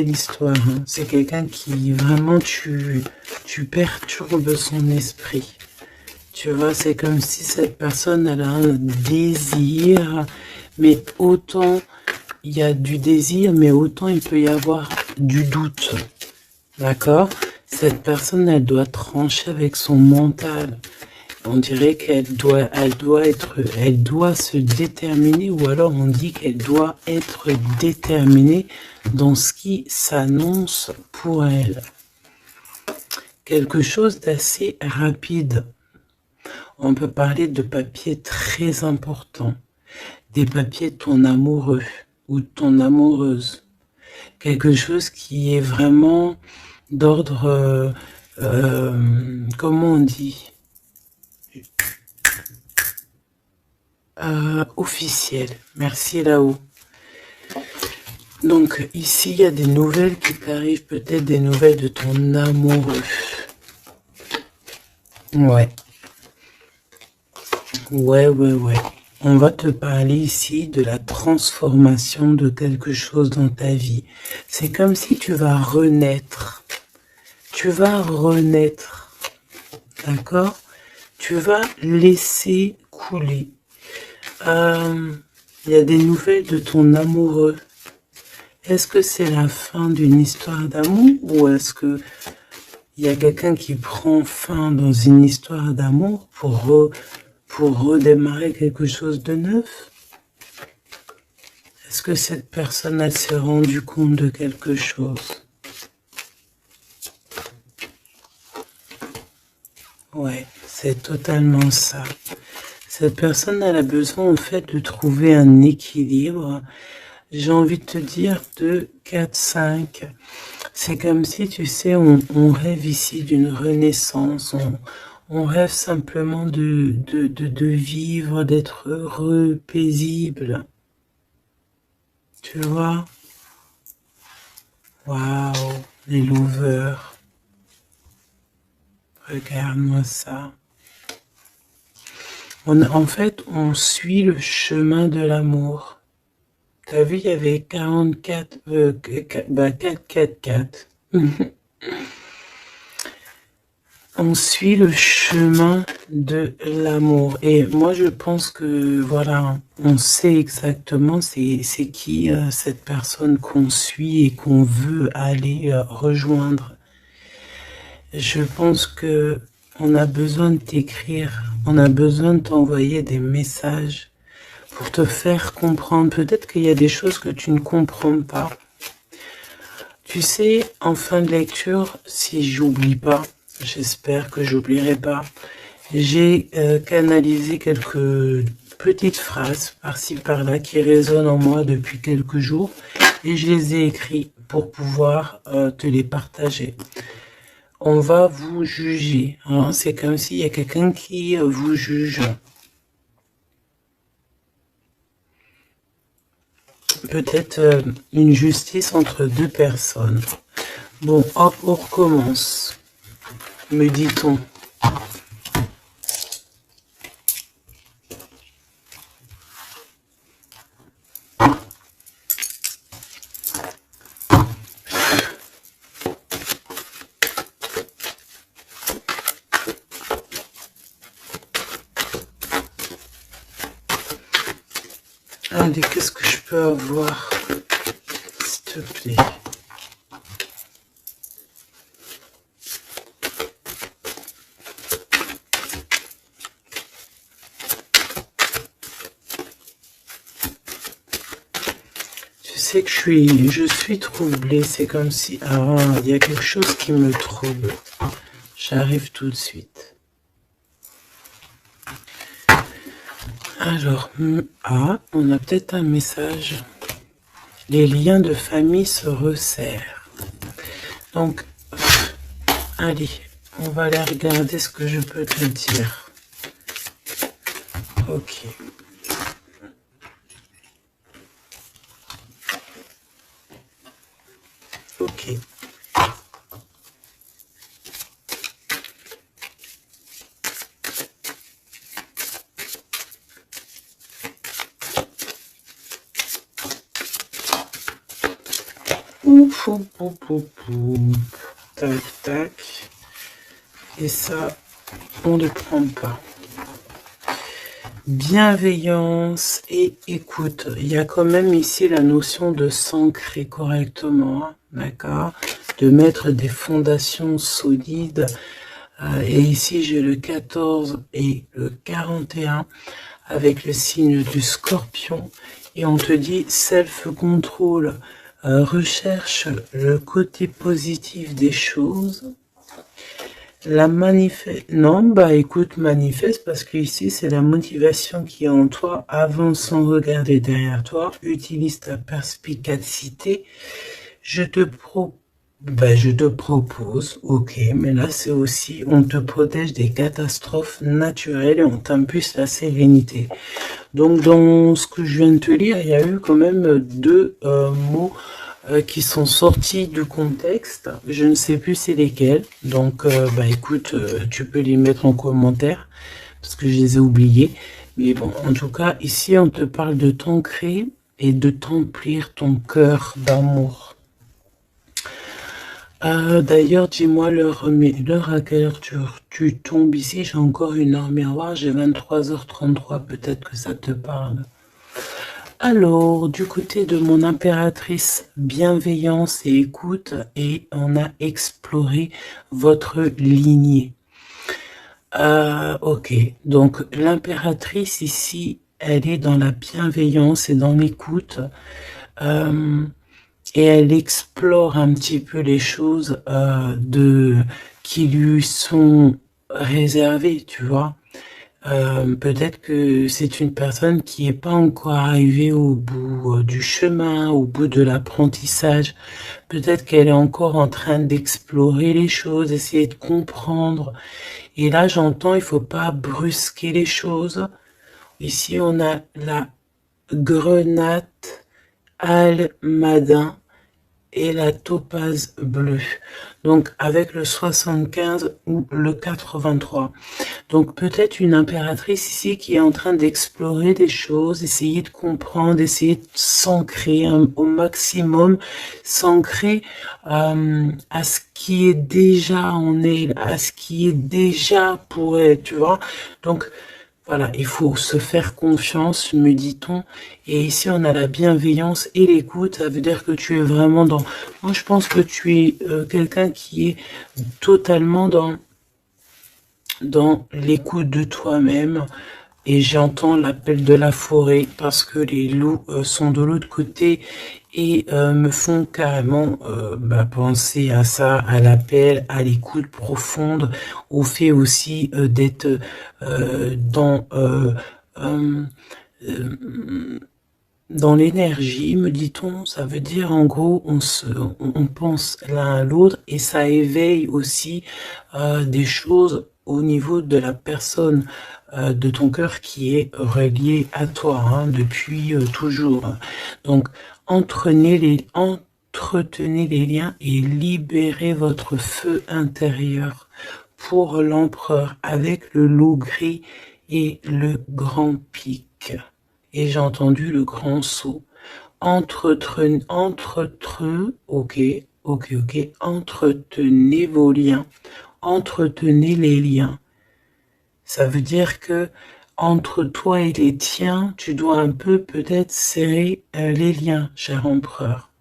l'histoire, hein. C'est quelqu'un qui vraiment tu perturbes son esprit. Tu vois, c'est comme si cette personne elle a un désir, mais autant il y a du désir, mais autant il peut y avoir du doute. D'accord? Cette personne, elle doit trancher avec son mental. On dirait elle doit se déterminer, ou alors on dit qu'elle doit être déterminée dans ce qui s'annonce pour elle. Quelque chose d'assez rapide. On peut parler de papiers très importants, des papiers de ton amoureux ou de ton amoureuse. Quelque chose qui est vraiment d'ordre, comment on dit, officiel. Merci là-haut. Donc ici, il y a des nouvelles qui t'arrivent, peut-être des nouvelles de ton amoureux. Ouais. Ouais. On va te parler ici de la transformation de quelque chose dans ta vie. C'est comme si tu vas renaître. Tu vas renaître. D'accord? Tu vas laisser couler. Il y a des nouvelles de ton amoureux. Est-ce que c'est la fin d'une histoire d'amour ou est-ce que il y a quelqu'un qui prend fin dans une histoire d'amour pour redémarrer quelque chose de neuf? Est-ce que cette personne elle s'est rendue compte de quelque chose? Ouais, c'est totalement ça. Cette personne elle a besoin en fait de trouver un équilibre. J'ai envie de te dire 2, 4, 5. C'est comme si, tu sais, on rêve ici d'une renaissance. On rêve simplement de vivre, d'être heureux, paisible. Tu vois? Waouh, les lovers. Regarde-moi ça. En fait, on suit le chemin de l'amour. T'as vu, il y avait 44, 4. On suit le chemin de l'amour. Et moi, je pense que, voilà, on sait exactement c'est qui cette personne qu'on suit et qu'on veut aller rejoindre. Je pense que on a besoin de t'écrire, on a besoin de t'envoyer des messages pour te faire comprendre. Peut-être qu'il y a des choses que tu ne comprends pas. Tu sais, en fin de lecture, si j'oublie pas, j'espère que j'oublierai pas, j'ai canalisé quelques petites phrases par-ci par-là qui résonnent en moi depuis quelques jours et je les ai écrites pour pouvoir te les partager. On va vous juger, hein. C'est comme s'il y a quelqu'un qui vous juge. Peut-être une justice entre deux personnes. Bon, hop, on recommence, me dit-on. Allez, qu'est-ce que je peux avoir, s'il te plaît? Tu sais que je suis troublée, c'est comme si, il y a quelque chose qui me trouble. J'arrive tout de suite. Alors, on a peut-être un message. Les liens de famille se resserrent. Donc, allez, on va aller regarder ce que je peux te dire. Ok. Ok. pou, pou, pou, pou. Tac, tac. Et ça, on ne prend pas. Bienveillance et écoute. Il y a quand même ici la notion de s'ancrer correctement, hein, d'accord? De mettre des fondations solides. Et ici, j'ai le 14 et le 41 avec le signe du Scorpion. Et on te dit self-control. Recherche le côté positif des choses. La manifeste, non, bah écoute, manifeste, parce que ici c'est la motivation qui est en toi, avance sans regarder derrière toi, utilise ta perspicacité, je te propose, ok, mais là c'est aussi, on te protège des catastrophes naturelles et on t'impulse la sérénité. Donc dans ce que je viens de te lire, il y a eu quand même deux mots qui sont sortis du contexte, je ne sais plus c'est lesquels, donc bah écoute, tu peux les mettre en commentaire, parce que je les ai oubliés, mais bon, en tout cas, ici on te parle de t'ancrer et de t'emplir ton cœur d'amour. D'ailleurs, dis-moi l'heure à quelle heure tu tombes ici, j'ai encore une heure miroir, j'ai 23h33, peut-être que ça te parle. Alors, du côté de mon impératrice, bienveillance et écoute, et on a exploré votre lignée. Ok, donc l'impératrice ici, elle est dans la bienveillance et dans l'écoute, et elle explore un petit peu les choses qui lui sont réservées, tu vois. Peut-être que c'est une personne qui n'est pas encore arrivée au bout du chemin, au bout de l'apprentissage. Peut-être qu'elle est encore en train d'explorer les choses, essayer de comprendre. Et là, j'entends, il faut pas brusquer les choses. Ici, on a la grenade almadin et la topaze bleue. Donc, avec le 75 ou le 83. Donc, peut-être une impératrice ici qui est en train d'explorer des choses, essayer de comprendre, essayer de s'ancrer au maximum, s'ancrer à ce qui est déjà en elle, à ce qui est déjà pour elle, tu vois. Donc, voilà, il faut se faire confiance, me dit-on. Et ici, on a la bienveillance et l'écoute. Ça veut dire que tu es vraiment dans... Moi, je pense que tu es quelqu'un qui est totalement dans l'écoute de toi-même. Et j'entends l'appel de la forêt parce que les loups sont de l'autre côté et me font carrément penser à ça, à l'appel, à l'écoute profonde, au fait aussi d'être dans l'énergie, me dit-on. Ça veut dire en gros on pense l'un à l'autre et ça éveille aussi des choses au niveau de la personne de ton cœur qui est relié à toi hein, depuis toujours. Donc entretenez les liens et libérez votre feu intérieur pour l'empereur avec le loup gris et le grand pic. Et j'ai entendu le grand saut. Entretenez vos liens. Entretenez les liens. Ça veut dire que entre toi et les tiens, tu dois un peu peut-être serrer les liens, cher empereur.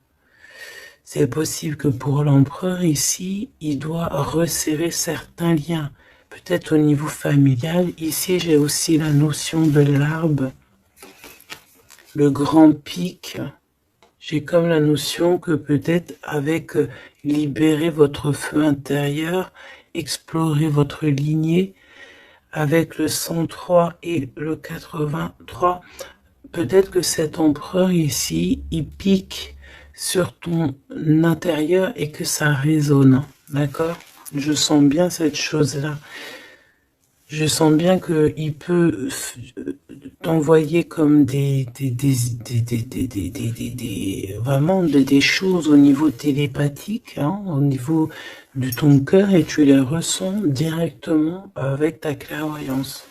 C'est possible que pour l'empereur ici, il doit resserrer certains liens. Peut-être au niveau familial. Ici, j'ai aussi la notion de l'arbre. Le grand pic. J'ai comme la notion que peut-être avec libérer votre feu intérieur, explorer votre lignée, avec le 103 et le 83, peut-être que cet empereur ici, il pique sur ton intérieur et que ça résonne, d'accord? Je sens bien cette chose-là. Je sens bien qu'il peut t'envoyer comme vraiment des choses au niveau télépathique, hein, au niveau de ton cœur et tu les ressens directement avec ta clairvoyance.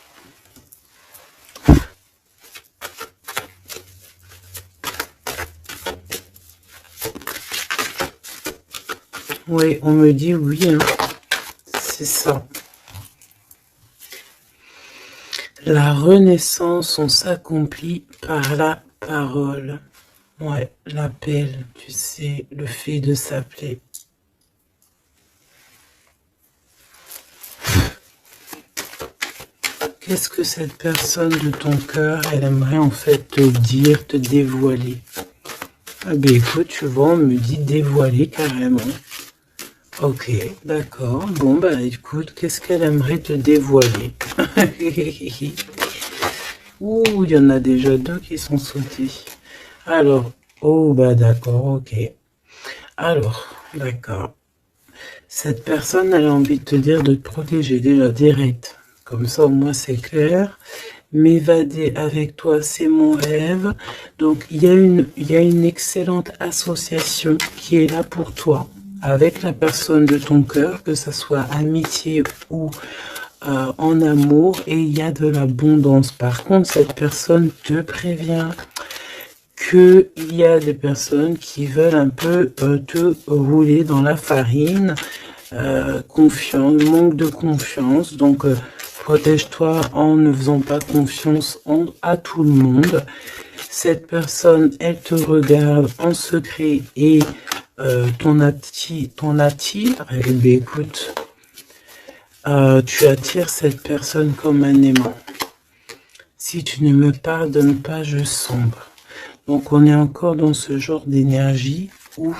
Oui, on me dit oui, hein. C'est ça. La renaissance, on s'accomplit par la parole. Ouais, l'appel, tu sais, le fait de s'appeler. Qu'est-ce que cette personne de ton cœur, elle aimerait en fait te dire, te dévoiler? Ah ben écoute, tu vois, on me dit dévoiler carrément. Ok, d'accord. Bon, bah écoute, qu'est-ce qu'elle aimerait te dévoiler? Ouh, il y en a déjà deux qui sont sautés. Alors, oh, bah d'accord, ok. Alors, d'accord. Cette personne, elle a envie de te dire de te protéger déjà direct. Comme ça, au moins, c'est clair. M'évader avec toi, c'est mon rêve. Donc, il y a une excellente association qui est là pour toi, avec la personne de ton cœur, que ce soit amitié ou en amour, et il y a de l'abondance. Par contre, cette personne te prévient qu'il y a des personnes qui veulent un peu te rouler dans la farine, confiance, manque de confiance, donc protège-toi en ne faisant pas confiance à tout le monde. Cette personne, elle te regarde en secret et ton attire, eh bien, écoute, tu attires cette personne comme un aimant. Si tu ne me pardonnes pas, je sombre. Donc on est encore dans ce genre d'énergie où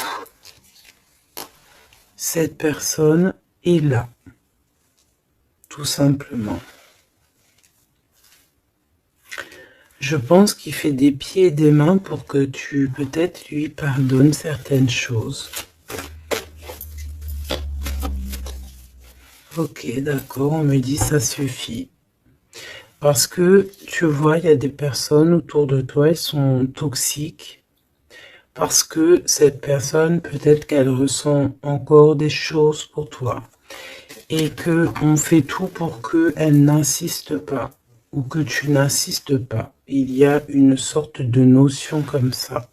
cette personne est là, tout simplement. Je pense qu'il fait des pieds et des mains pour que tu peut-être lui pardonnes certaines choses. Ok, d'accord, on me dit ça suffit. Parce que, tu vois, il y a des personnes autour de toi, elles sont toxiques. Parce que cette personne, peut-être qu'elle ressent encore des choses pour toi. Et que on fait tout pour qu'elle n'insiste pas. Ou que tu n'insistes pas. Il y a une sorte de notion comme ça.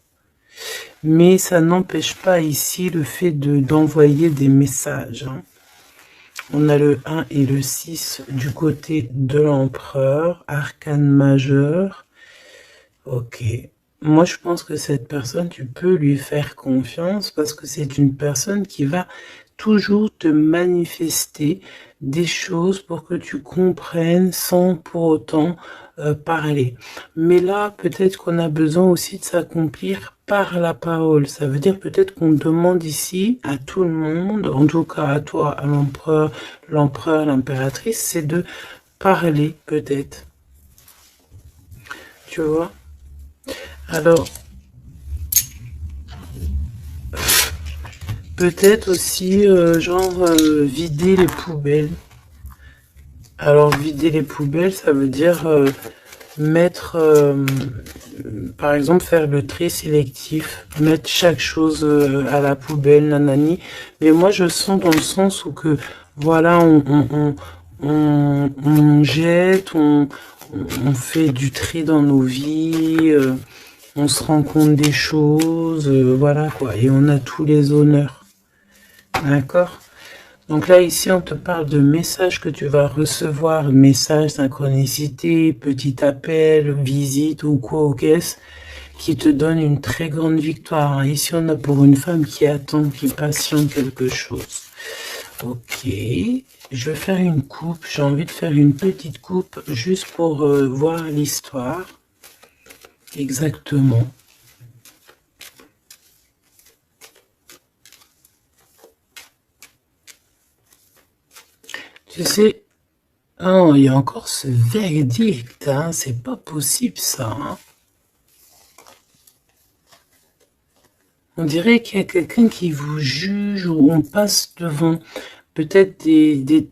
Mais ça n'empêche pas ici le fait d'envoyer des messages. Hein. On a le 1 et le 6 du côté de l'empereur, arcane majeur. Ok. Moi, je pense que cette personne, tu peux lui faire confiance parce que c'est une personne qui va toujours te manifester des choses pour que tu comprennes sans pour autant parler. Mais là, peut-être qu'on a besoin aussi de s'accomplir par la parole. Ça veut dire peut-être qu'on demande ici à tout le monde, en tout cas à toi, à l'empereur, l'impératrice, c'est de parler peut-être. Tu vois? Alors, peut-être aussi, vider les poubelles. Alors, vider les poubelles, ça veut dire mettre, par exemple, faire le tri sélectif, mettre chaque chose à la poubelle, nanani. Mais moi, je sens dans le sens où que, voilà, on jette, on fait du tri dans nos vies, on se rend compte des choses, voilà quoi, et on a tous les honneurs. D'accord? Donc là, ici, on te parle de messages que tu vas recevoir, messages, synchronicité, petit appel, visite ou quoi au caisse, qui te donne une très grande victoire. Ici, on a pour une femme qui attend, qui patiente quelque chose. Ok, je vais faire une coupe, j'ai envie de faire une petite coupe juste pour voir l'histoire. Exactement. Tu sais, oh, il y a encore ce verdict, hein, c'est pas possible ça. Hein. On dirait qu'il y a quelqu'un qui vous juge ou on passe devant peut-être des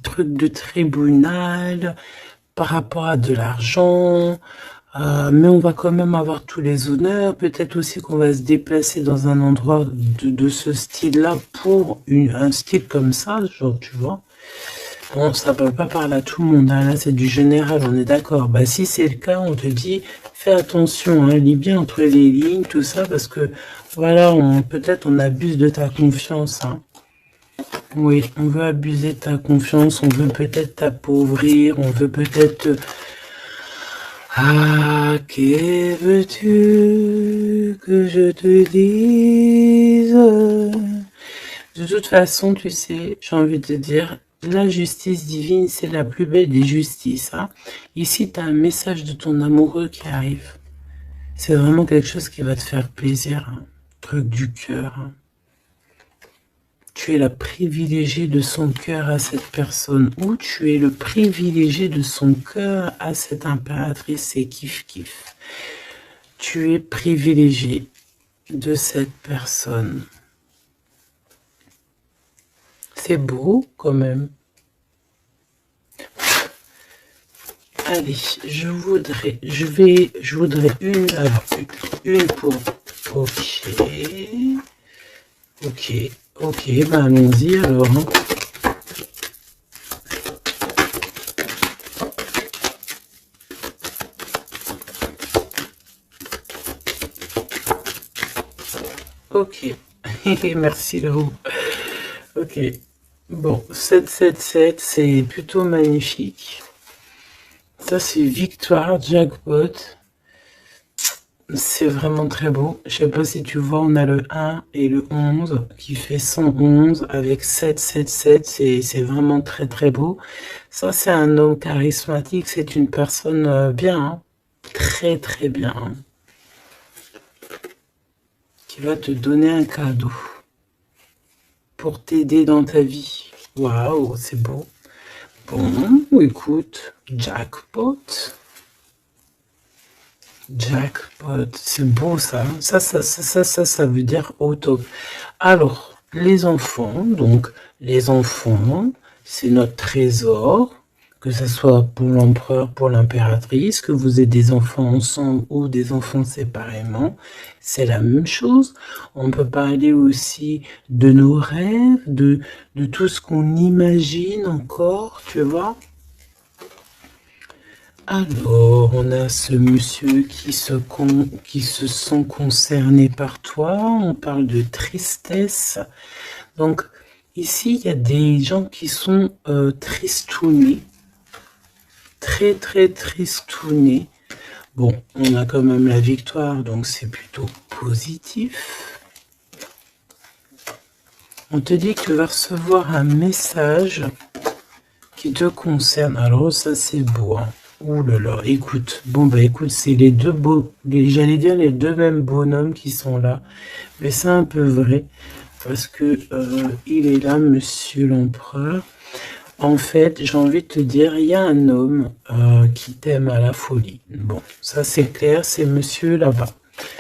trucs de tribunal par rapport à de l'argent, mais on va quand même avoir tous les honneurs. Peut-être aussi qu'on va se déplacer dans un endroit de ce style-là pour un style comme ça, genre, tu vois. Bon, ça peut pas parler à tout le monde, hein. Là c'est du général, on est d'accord. Bah si c'est le cas, on te dit, fais attention, hein, lis bien entre les lignes, tout ça, parce que Voilà, peut-être on abuse de ta confiance. Hein. Oui, on veut abuser de ta confiance, on veut peut-être t'appauvrir, on veut peut-être... Ah, que veux-tu que je te dise? De toute façon, tu sais, j'ai envie de te dire, la justice divine, c'est la plus belle des justices. Hein. Ici, tu as un message de ton amoureux qui arrive. C'est vraiment quelque chose qui va te faire plaisir. Hein. Truc du cœur. Hein. Tu es la privilégiée de son cœur à cette personne. Ou tu es le privilégié de son cœur à cette impératrice. C'est kiff-kiff. Tu es privilégié de cette personne. C'est beau quand même. Allez, je voudrais une pour... Ok, ben allons-y alors. Hein. Ok, merci Lou. Ok, bon, 777, c'est plutôt magnifique. Ça, c'est victoire, jackpot. C'est vraiment très beau. Je sais pas si tu vois, on a le 1 et le 11 qui fait 111 avec 777. C'est vraiment très très beau. Ça, c'est un homme charismatique. C'est une personne bien. Hein. Très très bien. Hein. Qui va te donner un cadeau. Pour t'aider dans ta vie. Waouh, c'est beau. Bon, écoute, jackpot. Jackpot, c'est beau ça. Ça veut dire au top. Alors, les enfants, c'est notre trésor, que ce soit pour l'empereur, pour l'impératrice, que vous ayez des enfants ensemble ou des enfants séparément, c'est la même chose. On peut parler aussi de nos rêves, de tout ce qu'on imagine encore, tu vois. Alors, on a ce monsieur qui se sent concerné par toi. On parle de tristesse. Donc, ici, il y a des gens qui sont tristounés. Très, très tristounés. Bon, on a quand même la victoire, donc c'est plutôt positif. On te dit que tu vas recevoir un message qui te concerne. Alors, ça, c'est beau, hein. Ouh là là, écoute, bon bah écoute, c'est les deux j'allais dire les deux mêmes bonhommes qui sont là, mais c'est un peu vrai, parce que il est là, monsieur l'empereur. En fait, j'ai envie de te dire, il y a un homme qui t'aime à la folie. Bon, ça c'est clair, c'est monsieur là-bas,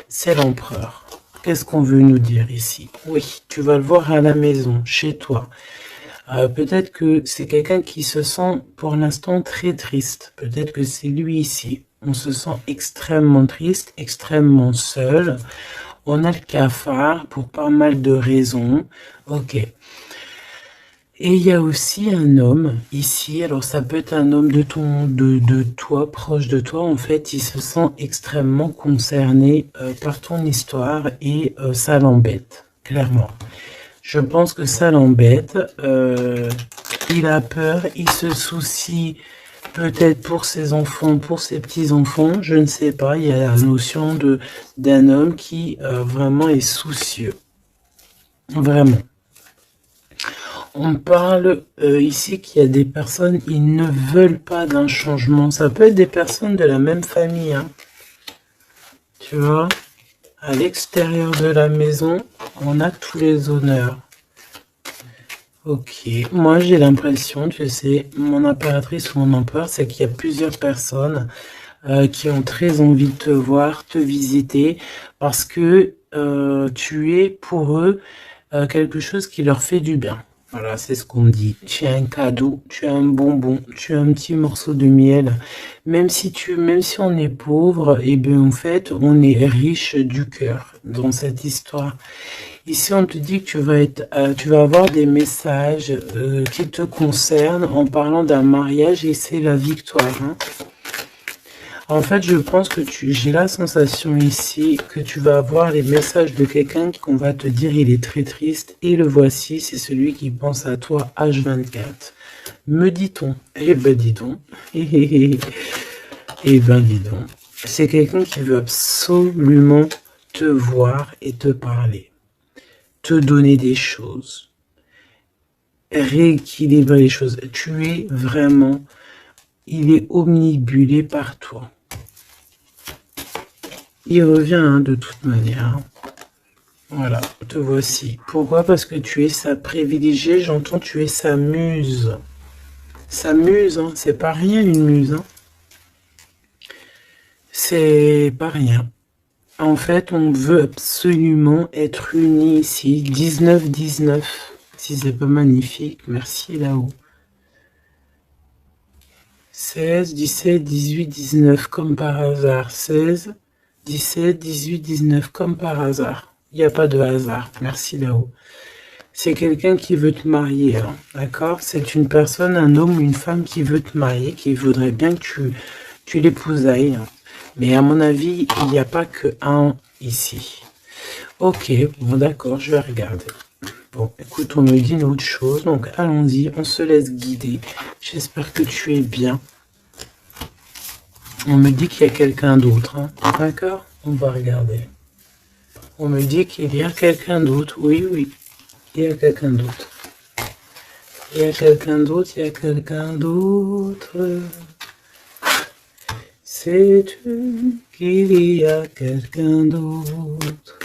c'est l'empereur. Qu'est-ce qu'on veut nous dire ici? Oui, tu vas le voir à la maison, chez toi. Peut-être que c'est quelqu'un qui se sent pour l'instant très triste. Peut-être que c'est lui ici. On se sent extrêmement triste, extrêmement seul. On a le cafard pour pas mal de raisons. Ok. Et il y a aussi un homme ici. Alors ça peut être un homme de toi, proche de toi. En fait, il se sent extrêmement concerné par ton histoire et ça l'embête, clairement. Je pense que ça l'embête. Il a peur, il se soucie peut-être pour ses enfants, pour ses petits-enfants. Je ne sais pas. Il y a la notion d'un homme qui vraiment est soucieux. Vraiment. On parle ici qu'il y a des personnes, ils ne veulent pas d'un changement. Ça peut être des personnes de la même famille. Hein. Tu vois ? À l'extérieur de la maison, on a tous les honneurs. Ok, moi j'ai l'impression, tu sais, mon impératrice ou mon empereur, c'est qu'il y a plusieurs personnes qui ont très envie de te voir, te visiter, parce que tu es pour eux quelque chose qui leur fait du bien. Voilà, c'est ce qu'on me dit. Tu as un cadeau, tu as un bonbon, tu as un petit morceau de miel. Même si on est pauvre, et bien en fait, on est riche du cœur dans cette histoire. Ici, on te dit que tu vas avoir des messages qui te concernent en parlant d'un mariage et c'est la victoire. Hein. En fait, je pense que j'ai la sensation ici que tu vas avoir les messages de quelqu'un qu'on va te dire il est très triste. Et le voici, c'est celui qui pense à toi H24. Me dit-on. Eh ben dis donc. Eh ben dis donc. C'est quelqu'un qui veut absolument te voir et te parler. Te donner des choses. Rééquilibrer les choses. Tu es vraiment... Il est omnibulé par toi. Il revient hein, de toute manière. Voilà, te voici. Pourquoi? Parce que tu es sa privilégiée, j'entends tu es sa muse. Sa muse, hein, c'est pas rien une muse. Hein. C'est pas rien. En fait, on veut absolument être unis ici. 19-19. Si c'est pas magnifique, merci là-haut. 16, 17, 18, 19, comme par hasard. 16, 17, 18, 19, comme par hasard. Il n'y a pas de hasard. Merci là-haut. C'est quelqu'un qui veut te marier, hein, d'accord? C'est une personne, un homme ou une femme qui veut te marier, qui voudrait bien que tu l'épousailles. Hein. Mais à mon avis, il n'y a pas que un ici. Ok, bon d'accord, je vais regarder. Bon, écoute, on me dit une autre chose, donc allons-y, on se laisse guider. J'espère que tu es bien. On me dit qu'il y a quelqu'un d'autre, hein, d'accord? On va regarder. On me dit qu'il y a quelqu'un d'autre, oui, oui. Il y a quelqu'un d'autre. Il y a quelqu'un d'autre, il y a quelqu'un d'autre. Sais-tu qu'il y a quelqu'un d'autre?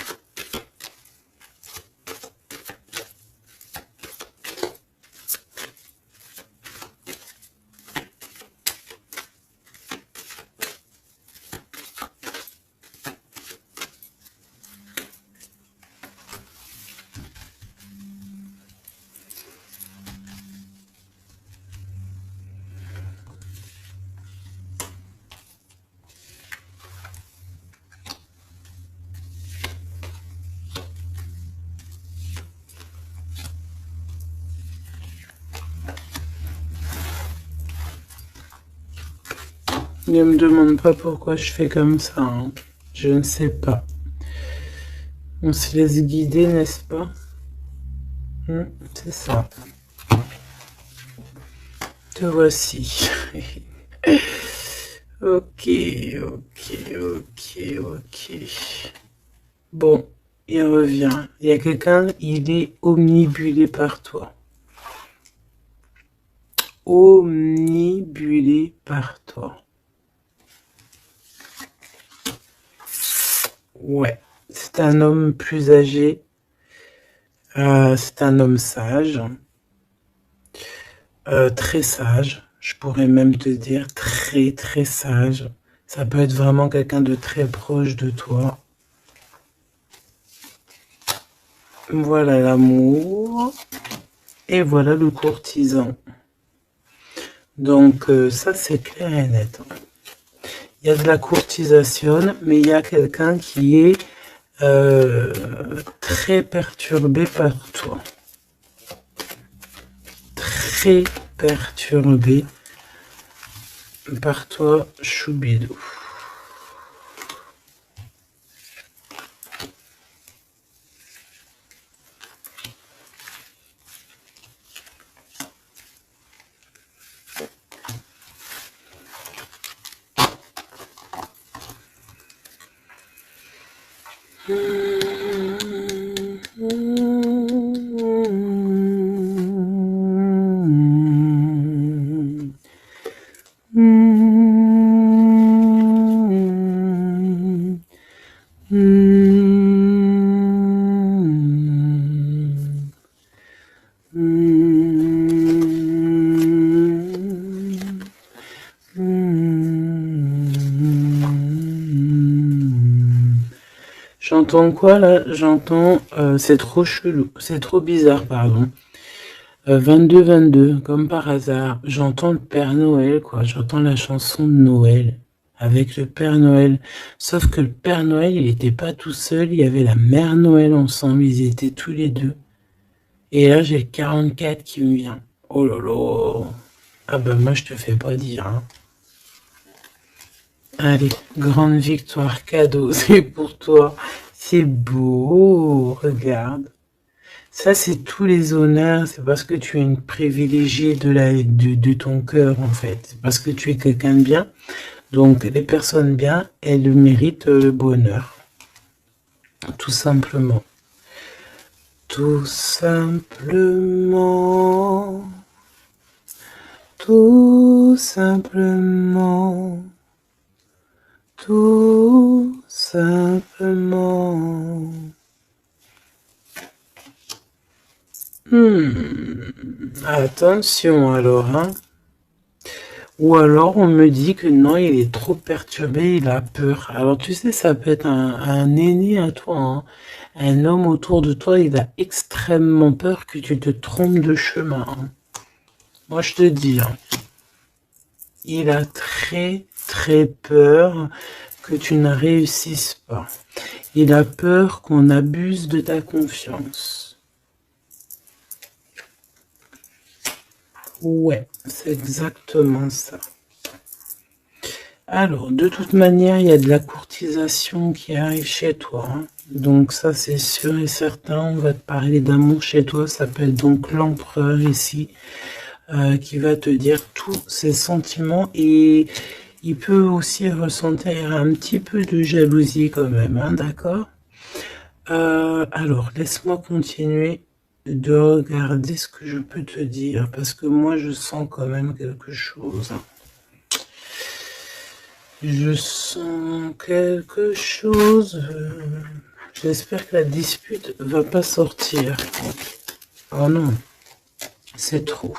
Ne me demande pas pourquoi je fais comme ça. Hein. Je ne sais pas. On se laisse guider, n'est-ce pas? C'est ça. Te voici. Ok, ok, ok, ok. Bon, il revient. Il y a quelqu'un, il est omnibulé par toi. Omnibulé par toi. Ouais, c'est un homme plus âgé. C'est un homme sage. Très sage. Je pourrais même te dire très très sage. Ça peut être vraiment quelqu'un de très proche de toi. Voilà l'amour. Et voilà le courtisan. Donc ça c'est clair et net. Il y a de la courtisation, mais il y a quelqu'un qui est très perturbé par toi. Très perturbé par toi, Choubidou. J'entends quoi là? J'entends c'est trop chelou, c'est trop bizarre, pardon. 22-22, comme par hasard, j'entends le Père Noël, quoi. J'entends la chanson de Noël avec le Père Noël. Sauf que le Père Noël, il n'était pas tout seul, il y avait la Mère Noël ensemble, ils étaient tous les deux. Et là, j'ai le 44 qui me vient. Oh là là. Ah ben moi, je te fais pas dire. Hein. Allez, grande victoire, cadeau, c'est pour toi. C'est beau, regarde. Ça, c'est tous les honneurs, c'est parce que tu es une privilégiée de ton cœur, en fait. C'est parce que tu es quelqu'un de bien. Donc, les personnes bien, elles méritent le bonheur. Tout simplement. Tout simplement. Tout simplement. Tout simplement. Attention alors, hein. Ou alors on me dit que non, il est trop perturbé, il a peur. Alors tu sais, ça peut être un aîné à toi, hein. Un homme autour de toi, il a extrêmement peur que tu te trompes de chemin, hein. Moi je te dis, hein, il a très très peur que tu ne réussisses pas. Il a peur qu'on abuse de ta confiance. Ouais, c'est exactement ça. Alors, de toute manière, il y a de la courtisation qui arrive chez toi, hein. Donc ça, c'est sûr et certain. On va te parler d'amour chez toi. Ça s'appelle donc l'empereur ici, qui va te dire tous ses sentiments. Et il peut aussi ressentir un petit peu de jalousie quand même, hein, d'accord? Alors, laisse-moi continuer de regarder ce que je peux te dire, parce que moi, je sens quand même quelque chose. Je sens quelque chose. J'espère que la dispute va pas sortir. Oh non, c'est trop.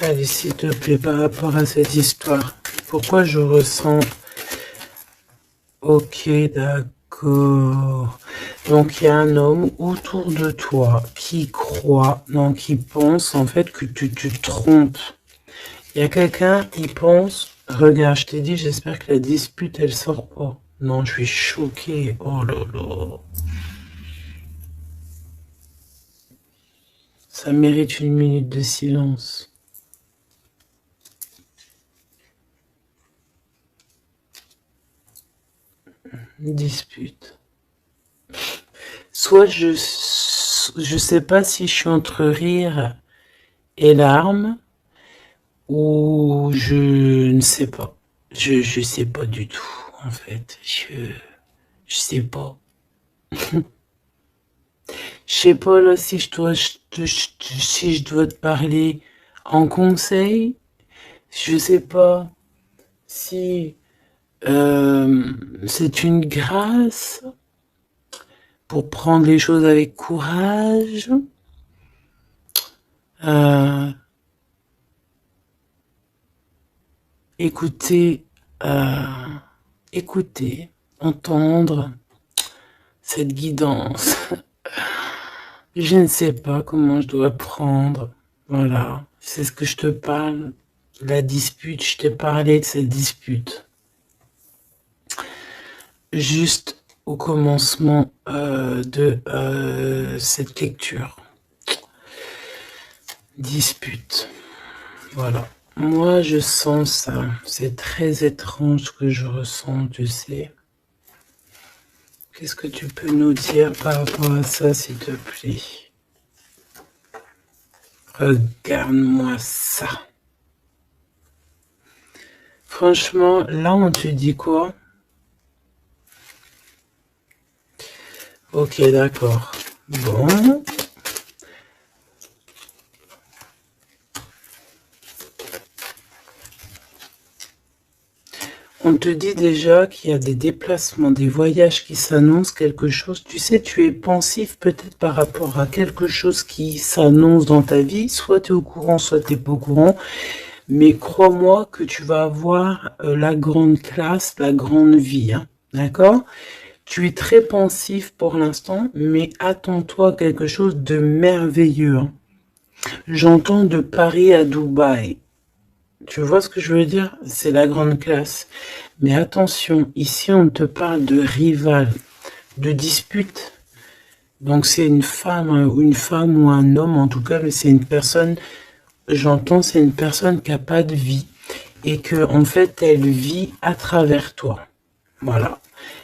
Allez, s'il te plaît, par rapport à cette histoire, pourquoi je ressens... Ok, d'accord. Donc, il y a un homme autour de toi qui croit, non, qui pense en fait que tu te trompes. Il y a quelqu'un, il pense, regarde, je t'ai dit, j'espère que la dispute, elle sort pas. Non, je suis choquée. Oh là là. Ça mérite une minute de silence. Dispute. Soit je sais pas si je suis entre rire et larmes, ou je ne sais pas. Je sais pas du tout, en fait. Je sais pas. Je sais pas là si si je dois te parler en conseil. Je sais pas si c'est une grâce pour prendre les choses avec courage. Euh, écouter, écouter, entendre cette guidance. Je ne sais pas comment je dois prendre. Voilà, c'est ce que je te parle. La dispute, je t'ai parlé de cette dispute. Juste au commencement de cette lecture. Dispute. Voilà. Moi, je sens ça. C'est très étrange ce que je ressens, tu sais. Qu'est-ce que tu peux nous dire par rapport à ça, s'il te plaît? Regarde-moi ça. Franchement, là, on te dit quoi? Ok, d'accord. Bon. On te dit déjà qu'il y a des déplacements, des voyages qui s'annoncent, quelque chose. Tu sais, tu es pensif peut-être par rapport à quelque chose qui s'annonce dans ta vie. Soit tu es au courant, soit tu n'es pas au courant. Mais crois-moi que tu vas avoir la grande classe, la grande vie. Hein, d'accord? Tu es très pensif pour l'instant, mais attends-toi à quelque chose de merveilleux. Hein. J'entends de Paris à Dubaï. Tu vois ce que je veux dire? C'est la grande classe. Mais attention, ici on te parle de rival, de dispute. Donc c'est une femme ou un homme en tout cas, mais c'est une personne j'entends, c'est une personne qui n'a pas de vie et que en fait, elle vit à travers toi. Voilà.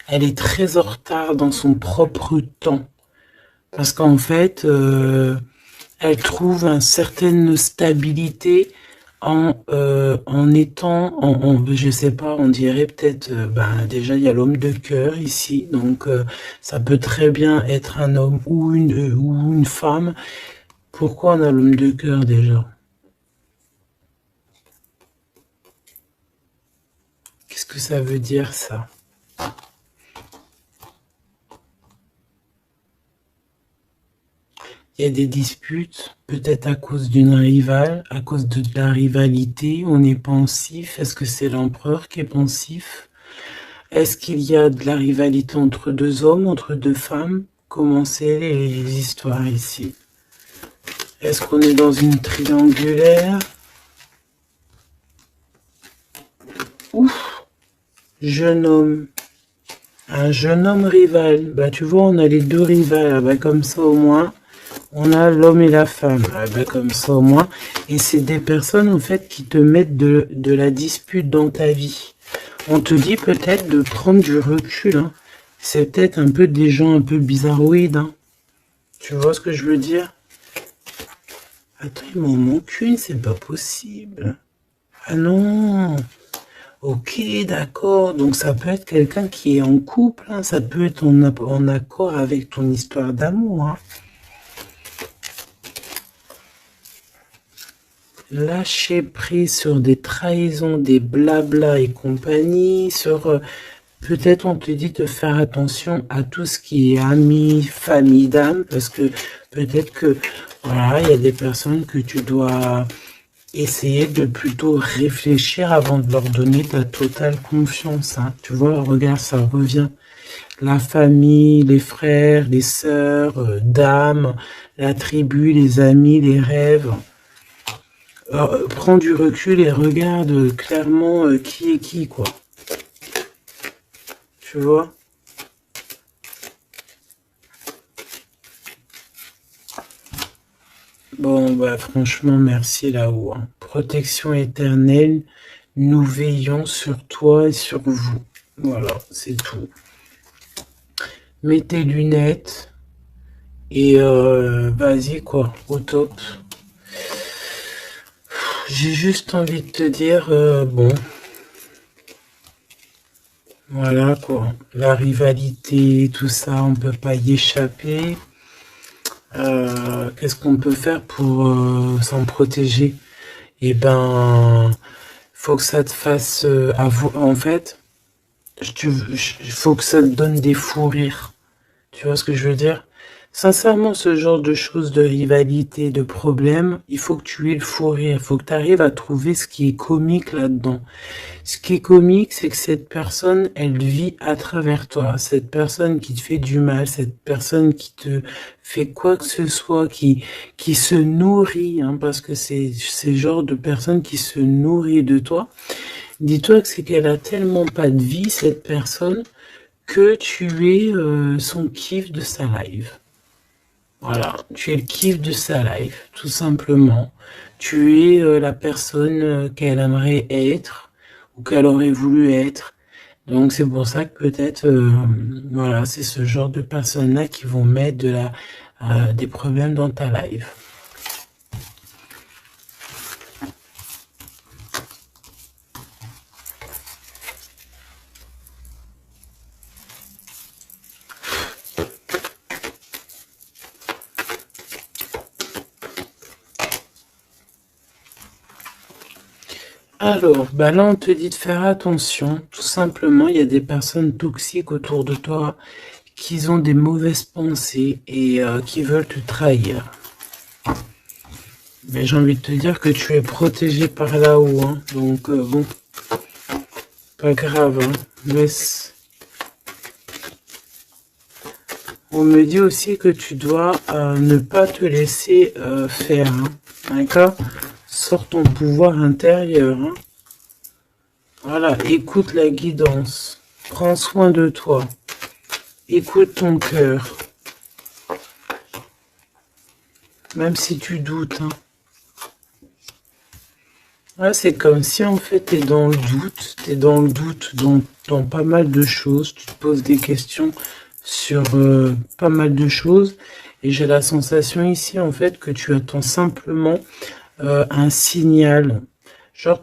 Elle est très en retard dans son propre temps. Parce qu'en fait, elle trouve une certaine stabilité en étant, je sais pas, on dirait peut-être, ben déjà il y a l'homme de cœur ici, donc ça peut très bien être un homme ou une femme. Pourquoi on a l'homme de cœur déjà? Qu'est-ce que ça veut dire ça? Il y a des disputes, peut-être à cause d'une rivale, à cause de la rivalité, on est pensif. Est-ce que c'est l'empereur qui est pensif? Est-ce qu'il y a de la rivalité entre deux hommes, entre deux femmes? Comment c'est les histoires ici? Est-ce qu'on est dans une triangulaire? Ouf, jeune homme. Un jeune homme rival. Bah tu vois, on a les deux rivales. Ah, bah, comme ça au moins, on a l'homme et la femme. Ah, bah, comme ça au moins. Et c'est des personnes en fait qui te mettent de la dispute dans ta vie. On te dit peut-être de prendre du recul. Hein. C'est peut-être un peu des gens un peu bizarroïdes. Hein. Tu vois ce que je veux dire? Attends, il m'en manque une, c'est pas possible. Ah non. Ok, d'accord. Donc ça peut être quelqu'un qui est en couple. Hein. Ça peut être en accord avec ton histoire d'amour. Hein. Lâcher prise sur des trahisons, des blabla et compagnie, sur peut-être on te dit de faire attention à tout ce qui est amis, famille d'âme, parce que peut-être que voilà, il y a des personnes que tu dois essayer de plutôt réfléchir avant de leur donner ta totale confiance. Hein. Tu vois, regarde, ça revient. La famille, les frères, les sœurs, d'âme, la tribu, les amis, les rêves. Prends du recul et regarde clairement qui est qui, quoi. Tu vois? Bon, bah franchement, merci là-haut. Hein. Protection éternelle, nous veillons sur toi et sur vous. Voilà, c'est tout. Mets tes lunettes et vas-y, quoi, au top. J'ai juste envie de te dire, bon, voilà quoi, la rivalité, tout ça, on peut pas y échapper. Qu'est-ce qu'on peut faire pour s'en protéger? Eh ben, faut que ça te fasse, en fait, faut que ça te donne des fous rires. Tu vois ce que je veux dire? Sincèrement, ce genre de choses, de rivalité, de problèmes, il faut que tu aies le fou rire. Il faut que tu arrives à trouver ce qui est comique là-dedans. Ce qui est comique, c'est que cette personne, elle vit à travers toi. Cette personne qui te fait du mal, cette personne qui te fait quoi que ce soit, qui se nourrit, hein, parce que c'est ce genre de personne qui se nourrit de toi. Dis-toi que c'est qu'elle a tellement pas de vie, cette personne, que tu es son kiff de sa life. Voilà, tu es le kiff de sa life, tout simplement. Tu es la personne qu'elle aimerait être ou qu'elle aurait voulu être. Donc c'est pour ça que peut-être, voilà, c'est ce genre de personnes-là qui vont mettre des problèmes dans ta life. Alors, bah là, on te dit de faire attention. Tout simplement, il y a des personnes toxiques autour de toi qui ont des mauvaises pensées et qui veulent te trahir. Mais j'ai envie de te dire que tu es protégé par là-haut. Hein. Donc, bon, pas grave. Hein. Laisse. On me dit aussi que tu dois ne pas te laisser faire. Hein. D'accord? Sors ton pouvoir intérieur. Hein. Voilà, écoute la guidance. Prends soin de toi. Écoute ton cœur. Même si tu doutes. Hein. Ouais, c'est comme si en fait tu es dans le doute, tu es dans le doute dans pas mal de choses, tu te poses des questions sur pas mal de choses, et j'ai la sensation ici en fait que tu attends simplement un signal. Genre,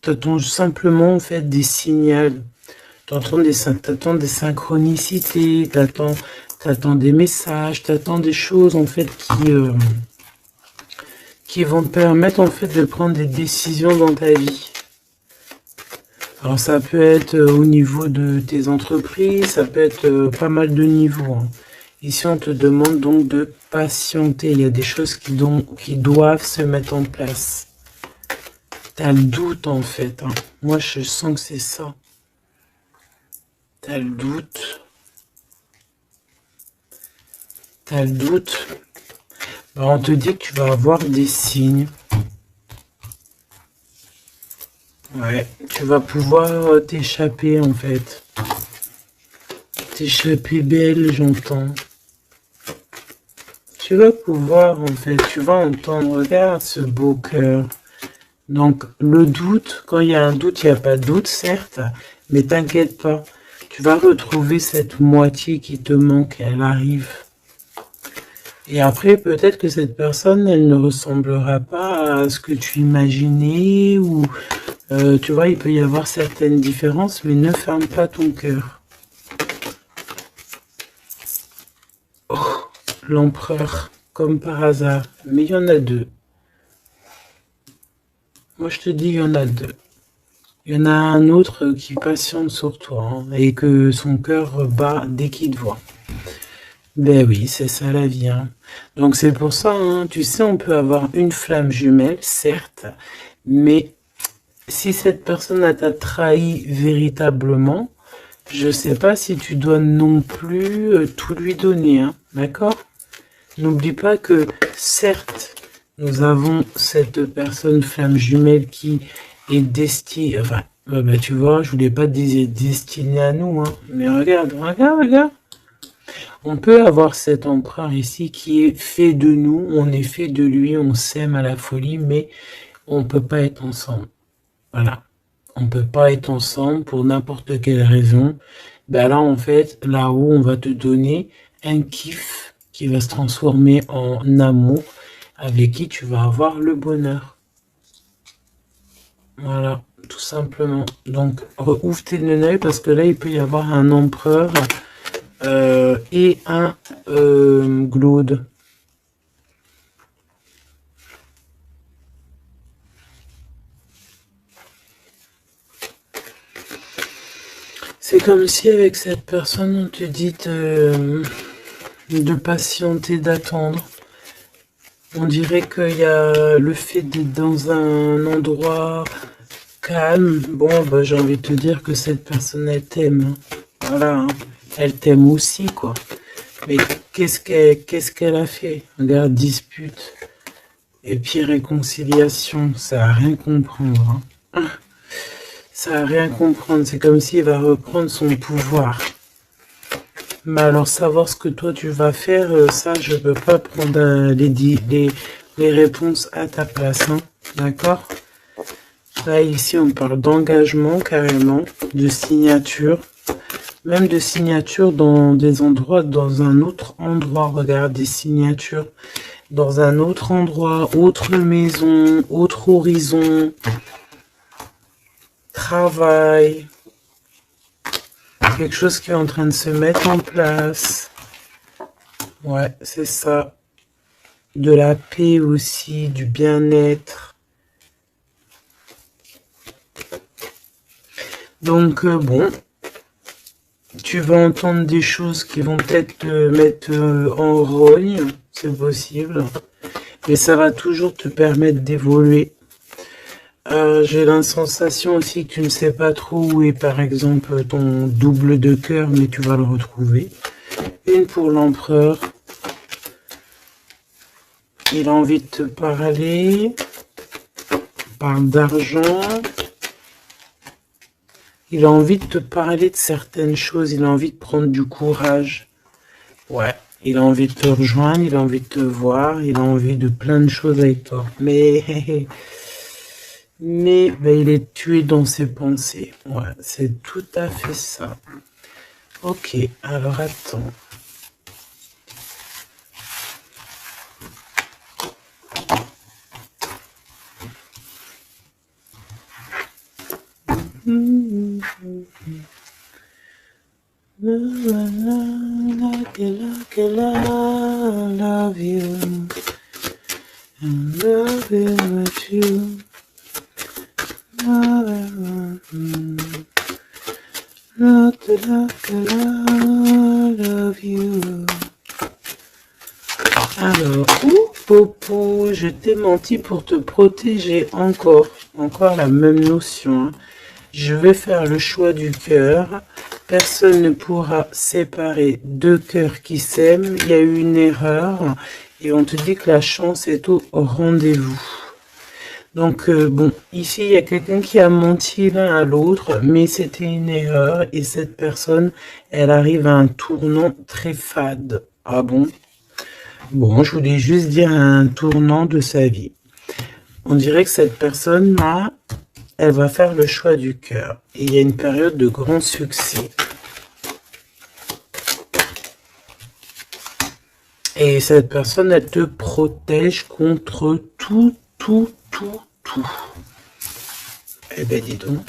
t'attends simplement en fait des signaux. T'attends des synchronicités, t'attends des messages, t'attends des choses en fait qui vont te permettre en fait de prendre des décisions dans ta vie. Alors ça peut être au niveau de tes entreprises, ça peut être pas mal de niveaux, hein. Ici on te demande donc de patienter, il y a des choses qui doivent se mettre en place. T'as le doute en fait, hein. Moi je sens que c'est ça. T'as le doute. T'as le doute. Ben, on te dit que tu vas avoir des signes. Ouais, tu vas pouvoir t'échapper en fait. T'échapper belle, j'entends. Tu vas pouvoir en fait, tu vas entendre, regarde ce beau cœur. Donc le doute, quand il y a un doute, il n'y a pas de doute, certes, mais t'inquiète pas. Tu vas retrouver cette moitié qui te manque, elle arrive. Et après, peut-être que cette personne, elle ne ressemblera pas à ce que tu imaginais, ou tu vois, il peut y avoir certaines différences, mais ne ferme pas ton cœur. Oh, l'empereur, comme par hasard, mais il y en a deux. Moi, je te dis, il y en a deux. Il y en a un autre qui patiente sur toi, hein, et que son cœur bat dès qu'il te voit. Ben oui, c'est ça la vie, hein. Donc c'est pour ça, hein, tu sais, on peut avoir une flamme jumelle, certes, mais si cette personne t'a trahi véritablement, je sais pas si tu dois non plus tout lui donner, hein, d'accord? N'oublie pas que, certes, nous avons cette personne flamme jumelle qui est destinée, enfin, bah, tu vois, je voulais pas dire destinée à nous, hein, mais regarde, regarde, regarde. On peut avoir cet empereur ici qui est fait de nous, on est fait de lui, on s'aime à la folie, mais on peut pas être ensemble. Voilà. On peut pas être ensemble pour n'importe quelle raison. Ben là, en fait, là-haut, on va te donner un kiff qui va se transformer en amour avec qui tu vas avoir le bonheur. Voilà, tout simplement. Donc, ouvre tes œil parce que là, il peut y avoir un empereur et un glaude. C'est comme si avec cette personne, on te dit de patienter, d'attendre. On dirait qu'il y a le fait d'être dans un endroit calme. Bon, bah, j'ai envie de te dire que cette personne, elle t'aime. Voilà, hein. Elle t'aime aussi, quoi. Mais qu'est-ce qu'elle a fait? Regarde, dispute. Et puis réconciliation, ça a rien comprendre, hein. Ça a rien comprendre. C'est comme s'il va reprendre son pouvoir. Mais alors, savoir ce que toi tu vas faire, ça, je peux pas prendre les réponses à ta place, hein. D'accord? Là, ici, on parle d'engagement, carrément, de signature. Même de signature dans des endroits, dans un autre endroit. Regarde, des signatures dans un autre endroit, autre maison, autre horizon, travail, quelque chose qui est en train de se mettre en place. Ouais, c'est ça. De la paix aussi, du bien-être. Donc, bon, tu vas entendre des choses qui vont peut-être te mettre en rogne, c'est possible. Mais ça va toujours te permettre d'évoluer. J'ai la sensation aussi que tu ne sais pas trop où est par exemple ton double de cœur, mais tu vas le retrouver. Une pour l'empereur. Il a envie de te parler. Il parle d'argent. Il a envie de te parler de certaines choses. Il a envie de prendre du courage. Ouais. Il a envie de te rejoindre. Il a envie de te voir. Il a envie de plein de choses avec toi. Mais mais ben, il est tué dans ses pensées. Ouais, c'est tout à fait ça. Ok, alors attends. Love you. Love you. Love you. Alors, Popo, je t'ai menti pour te protéger encore. Encore la même notion. Hein. Je vais faire le choix du cœur. Personne ne pourra séparer deux cœurs qui s'aiment. Il y a eu une erreur. Et on te dit que la chance est au rendez-vous. Donc, bon, ici, il y a quelqu'un qui a menti l'un à l'autre, mais c'était une erreur. Et cette personne, elle arrive à un tournant très fade. Ah bon? Bon, je voulais juste dire un tournant de sa vie. On dirait que cette personne-là, elle va faire le choix du cœur. Et il y a une période de grand succès. Et cette personne, elle te protège contre tout. Eh ben, dis donc.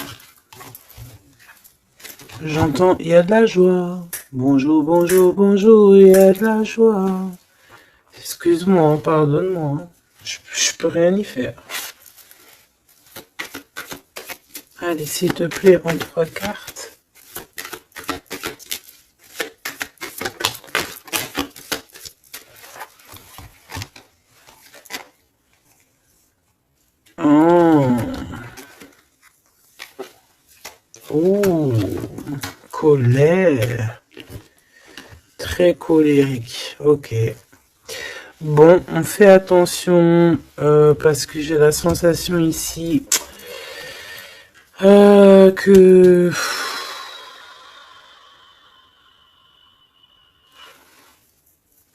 J'entends, il y a de la joie. Bonjour, bonjour, bonjour, il y a de la joie. Excuse-moi, pardonne-moi. Je peux rien y faire. Allez, s'il te plaît, en 3 cartes. Oh, colère. Très colérique. Ok. Bon, on fait attention parce que j'ai la sensation ici que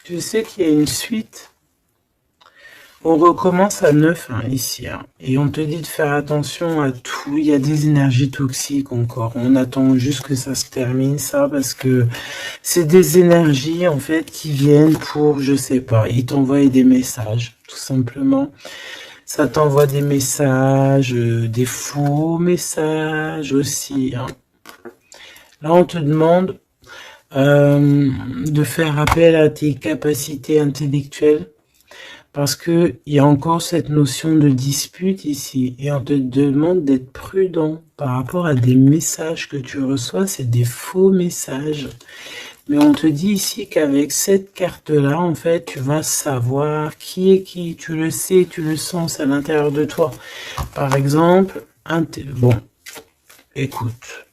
je sais qu'il y a une suite. On recommence à 9 hein, ici. Hein, et on te dit de faire attention à tout. Il y a des énergies toxiques encore. On attend juste que ça se termine, ça, parce que c'est des énergies, en fait, qui viennent pour, je sais pas, ils t'envoient des messages, tout simplement. Ça t'envoie des messages, des faux messages aussi. Hein. Là, on te demande de faire appel à tes capacités intellectuelles. Parce que il y a encore cette notion de dispute ici. Et on te demande d'être prudent par rapport à des messages que tu reçois. C'est des faux messages. Mais on te dit ici qu'avec cette carte-là, en fait, tu vas savoir qui est qui. Tu le sais, tu le sens à l'intérieur de toi. Par exemple, bon, écoute.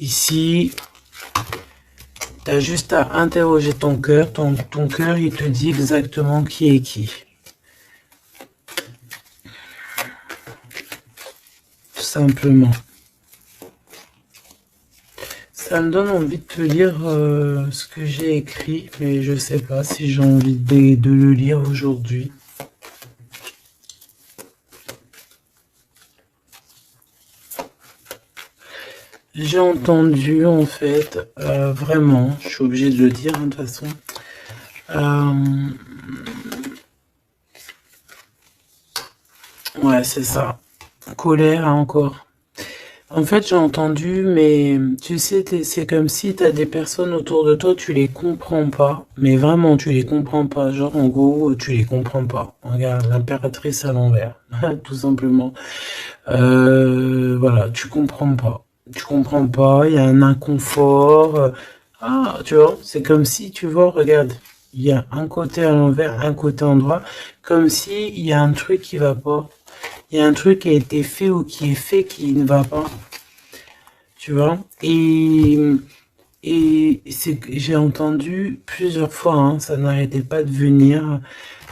Ici, tu as juste à interroger ton cœur. Ton cœur, il te dit exactement qui est qui. Tout simplement. Ça me donne envie de te lire ce que j'ai écrit, mais je sais pas si j'ai envie de le lire aujourd'hui. J'ai entendu, en fait, vraiment, je suis obligé de le dire, hein, de toute façon. Ouais, c'est ça. Colère, hein, encore. En fait, j'ai entendu, mais tu sais, c'est comme si tu as des personnes autour de toi, tu les comprends pas. Mais vraiment, tu les comprends pas. Genre, en gros, tu les comprends pas. Regarde, l'impératrice à l'envers, tout simplement. Voilà, tu comprends pas. Tu comprends pas, il y a un inconfort. Ah, tu vois, c'est comme si, tu vois, regarde, il y a un côté à l'envers, un côté en droit, comme si il y a un truc qui va pas. Il y a un truc qui a été fait ou qui est fait qui ne va pas. Tu vois? Et j'ai entendu plusieurs fois, hein, ça n'arrêtait pas de venir,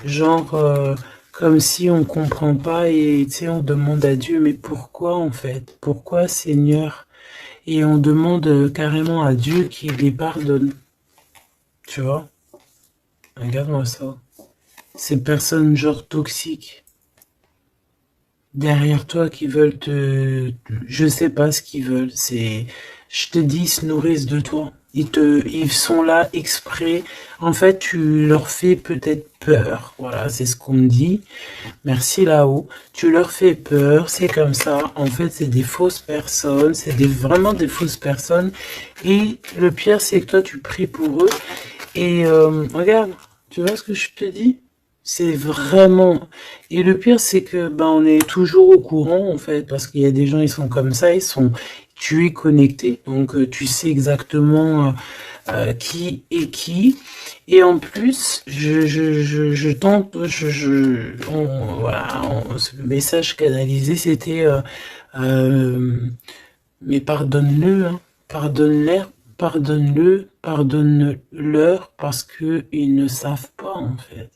genre comme si on comprend pas et tu sais on demande à Dieu mais pourquoi en fait? Pourquoi Seigneur? Et on demande carrément à Dieu qu'il les pardonne. Tu vois? Regarde-moi ça. Ces personnes genre toxiques. derrière toi qui veulent je sais pas ce qu'ils veulent. Je te dis, ils se nourrissent de toi. Ils sont là exprès. En fait, tu leur fais peut-être peur. Voilà, c'est ce qu'on me dit. Merci là-haut. Tu leur fais peur, c'est comme ça. En fait, c'est des fausses personnes. Vraiment des fausses personnes. Et le pire, c'est que toi, tu pries pour eux. Et regarde, tu vois ce que je te dis? C'est vraiment... Et le pire, c'est que on est toujours au courant, en fait, parce qu'il y a des gens, ils sont comme ça, tu es connecté, donc tu sais exactement qui est qui. Et en plus, je tente, voilà, ce message canalisé, c'était mais pardonne-le, hein, pardonne-leur parce que ils ne savent pas en fait.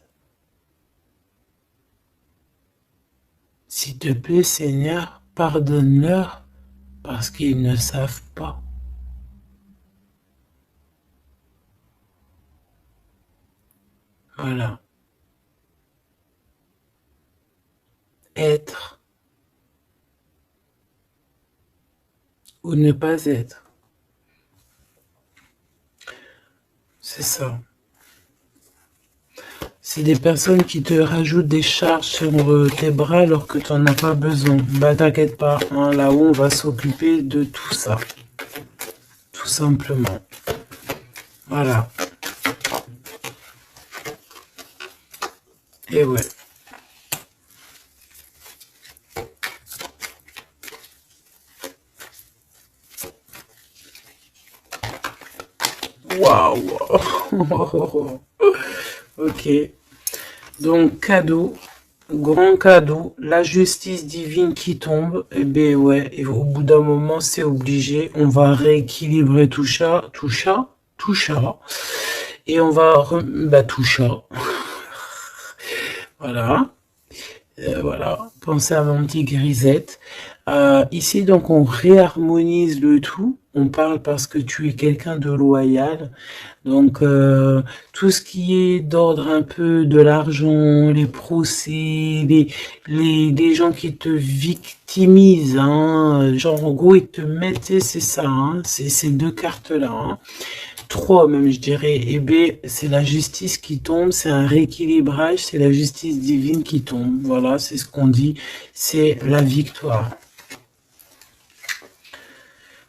S'il te plaît, Seigneur, pardonne-leur parce qu'ils ne savent pas. Voilà. Être ou ne pas être. C'est ça. C'est des personnes qui te rajoutent des charges sur tes bras alors que tu n'en as pas besoin. Bah t'inquiète pas, hein, là-haut on va s'occuper de tout ça. Tout simplement. Voilà. Et ouais. Waouh. Ok. Donc cadeau, grand cadeau, la justice divine qui tombe. Et ben ouais, et au bout d'un moment c'est obligé. On va rééquilibrer tout ça. Et on va tout ça. Voilà. Voilà, pensez à mon petit grisette. Ici, donc, on réharmonise le tout. On parle parce que tu es quelqu'un de loyal. Donc, tout ce qui est d'ordre un peu de l'argent, les procès, les gens qui te victimisent, hein, genre, en gros, ils te mettent, c'est ça, hein, c'est ces deux cartes-là, hein. Trois même, je dirais. Et B, c'est la justice qui tombe, c'est un rééquilibrage, c'est la justice divine qui tombe. Voilà, c'est ce qu'on dit, c'est la victoire.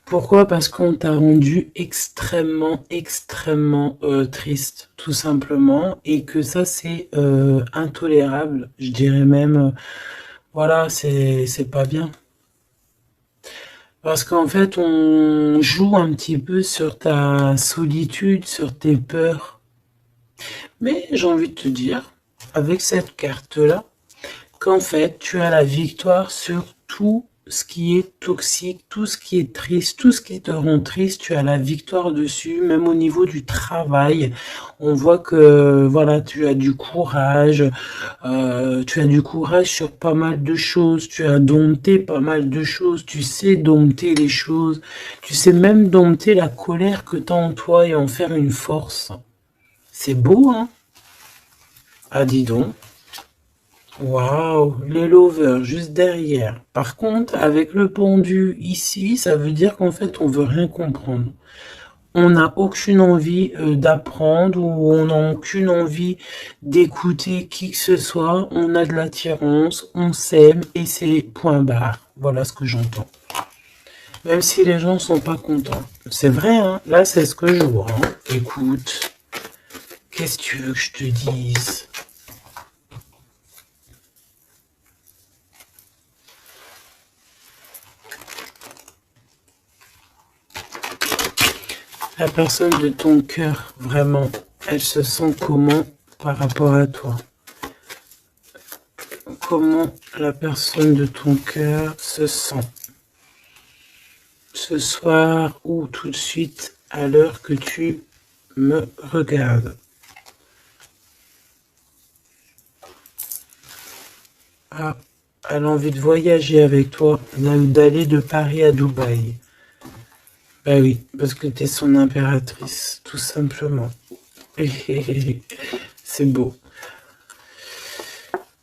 Pourquoi? Parce qu'on t'a rendu extrêmement triste, tout simplement, et que ça c'est intolérable. Je dirais même, voilà, c'est pas bien. Parce qu'en fait, on joue un petit peu sur ta solitude, sur tes peurs. Mais j'ai envie de te dire, avec cette carte-là, qu'en fait, tu as la victoire sur tout ce qui est toxique, tout ce qui est triste, tout ce qui te rend triste, tu as la victoire dessus, même au niveau du travail. On voit que, voilà, tu as du courage sur pas mal de choses, tu as dompté pas mal de choses, tu sais dompter les choses, tu sais même dompter la colère que tu as en toi et en faire une force. C'est beau, hein? Ah, dis donc. Waouh, les lovers juste derrière. Par contre, avec le pendu ici, ça veut dire qu'en fait, on veut rien comprendre. On n'a aucune envie d'apprendre ou on n'a aucune envie d'écouter qui que ce soit. On a de l'attirance, on s'aime et c'est point barre. Voilà ce que j'entends. Même si les gens sont pas contents. C'est vrai, hein. Là, c'est ce que je vois, hein. Écoute, qu'est-ce que tu veux que je te dise? La personne de ton cœur, vraiment, elle se sent comment par rapport à toi? Comment la personne de ton cœur se sent ce soir ou tout de suite à l'heure que tu me regardes? Ah, elle a envie de voyager avec toi, d'aller de Paris à Dubaï. Bah oui, parce que tu es son impératrice, tout simplement. C'est beau.